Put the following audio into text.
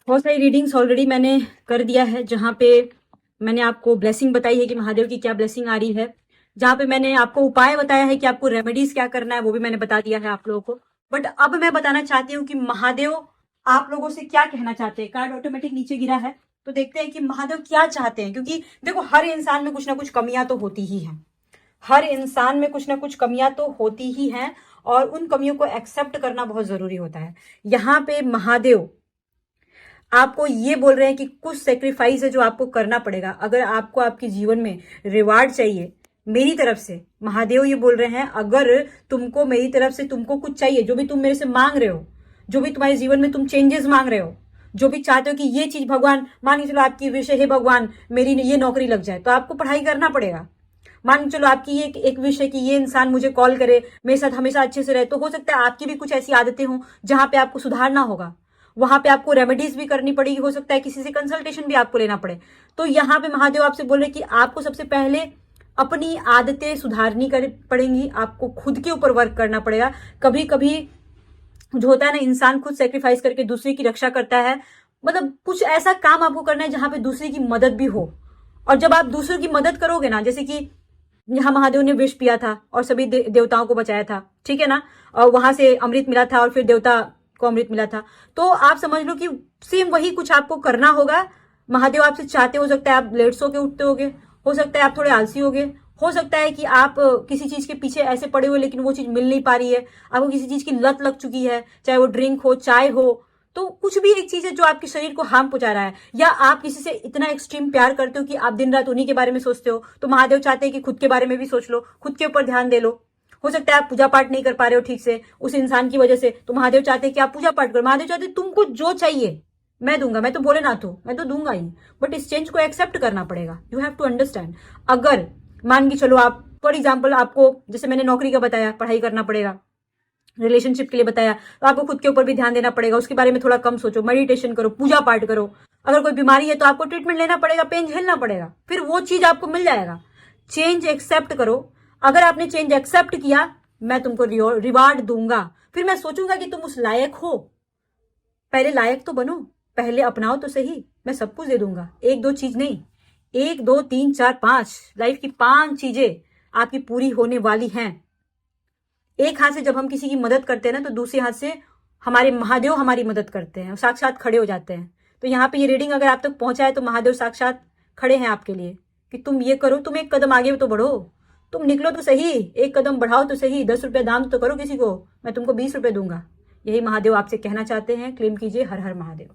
बहुत सारी readings already मैंने कर दिया है, जहाँ पे मैंने आपको ब्लेसिंग बताई है कि महादेव की क्या ब्लेसिंग आ रही है, जहाँ पे मैंने आपको उपाय बताया है कि आपको रेमेडीज क्या करना है, वो भी मैंने बता दिया है आप लोगों को। बट अब मैं बताना चाहती हूँ कि महादेव आप लोगों से क्या कहना चाहते हैं। कार्ड ऑटोमेटिक नीचे गिरा है, तो देखते हैं कि महादेव क्या चाहते हैं। क्योंकि देखो, हर इंसान में कुछ ना कुछ कमियां तो होती ही हैं, हर इंसान में कुछ ना कुछ कमियां तो होती ही हैं, और उन कमियों को एक्सेप्ट करना बहुत जरूरी होता है। यहाँ पे महादेव आपको ये बोल रहे हैं कि कुछ सेक्रीफाइस है जो आपको करना पड़ेगा। अगर आपको आपके जीवन में रिवार्ड चाहिए मेरी तरफ से, महादेव ये बोल रहे हैं, अगर तुमको मेरी तरफ से तुमको कुछ चाहिए, जो भी तुम मेरे से मांग रहे हो, जो भी तुम्हारे जीवन में तुम चेंजेस मांग रहे हो, जो भी चाहते हो कि ये चीज भगवान, मान के चलो आपकी विश है, हे भगवान मेरी ये नौकरी लग जाए, तो आपको पढ़ाई करना पड़ेगा। मान के चलो आपकी ये एक विश है कि ये इंसान मुझे कॉल करे, मेरे साथ हमेशा अच्छे से रहे, तो हो सकता है आपकी भी कुछ ऐसी आदतें हों जहां पे आपको सुधारना होगा, वहां पे आपको रेमेडीज भी करनी पड़ेगी, हो सकता है किसी से कंसल्टेशन भी आपको लेना पड़े। तो यहाँ पे महादेव आपसे बोल रहे कि आपको सबसे पहले अपनी आदतें सुधारनी पड़ेंगी, आपको खुद के ऊपर वर्क करना पड़ेगा। कभी कभी जो होता है ना, इंसान खुद सेक्रीफाइस करके दूसरे की रक्षा करता है, मतलब कुछ ऐसा काम आपको करना है जहां पे दूसरे की मदद भी हो। और जब आप दूसरों की मदद करोगे ना, जैसे कि यहाँ महादेव ने विष पिया था और सभी देवताओं को बचाया था, ठीक है ना, और वहां से अमृत मिला था और फिर देवता को अमृत मिला था, तो आप समझ लो कि सेम वही कुछ आपको करना होगा। महादेव आपसे चाहते, हो सकता है आप लेट सो के उठते होगे, हो सकता है आप थोड़े आलसी होगे, हो सकता है कि आप किसी चीज के पीछे ऐसे पड़े हुए लेकिन वो चीज मिल नहीं पा रही है, आपको किसी चीज की लत लग चुकी है, चाहे वो ड्रिंक हो, चाय हो, तो कुछ भी एक चीज है जो आपके शरीर को हार्म पहुंचा रहा है, या आप किसी से इतना एक्सट्रीम प्यार करते हो कि आप दिन रात उन्हीं के बारे में सोचते हो, तो महादेव चाहते हैं कि खुद के बारे में भी सोच लो, खुद के ऊपर ध्यान दे लो। हो सकता है आप पूजा पाठ नहीं कर पा रहे हो ठीक से उस इंसान की वजह से, तो महादेव चाहते हैं कि आप पूजा पाठ करो। महादेव चाहते हैं तुमको जो चाहिए मैं दूंगा, मैं तो भोलेनाथ हूं, मैं तो दूंगा ही, बट इस चेंज को एक्सेप्ट करना पड़ेगा। You have to understand. अगर मान के चलो आप फॉर एग्जाम्पल, आपको जैसे मैंने नौकरी का बताया, पढ़ाई करना पड़ेगा, रिलेशनशिप के लिए बताया, तो आपको खुद के ऊपर भी ध्यान देना पड़ेगा, उसके बारे में थोड़ा कम सोचो, मेडिटेशन करो, पूजा पाठ करो। अगर कोई बीमारी है तो आपको ट्रीटमेंट लेना पड़ेगा, पेन झेलना पड़ेगा, फिर वो चीज आपको मिल जाएगा। चेंज एक्सेप्ट करो। अगर आपने चेंज एक्सेप्ट किया, मैं तुमको रिवार्ड दूंगा, फिर मैं सोचूंगा कि तुम उस लायक हो। पहले लायक तो बनो, पहले अपनाओ तो सही, मैं सब कुछ दे दूंगा। एक दो चीज नहीं, 1 2 3 4 5, लाइफ की 5 चीजें आपकी पूरी होने वाली हैं। एक हाथ से जब हम किसी की मदद करते हैं ना, तो दूसरे हाथ से हमारे महादेव हमारी मदद करते हैं, साक्षात खड़े हो जाते हैं। तो यहाँ पे ये रीडिंग अगर आप तक पहुंचा है तो महादेव साक्षात खड़े हैं आपके लिए कि तुम ये करो, तुम एक कदम आगे तो बढ़ो, तुम निकलो तो सही, एक कदम बढ़ाओ तो सही, 10 रुपये दान तो करो किसी को, मैं तुमको 20 रुपये दूंगा। यही महादेव आपसे कहना चाहते हैं। क्लेम कीजिए, हर हर महादेव।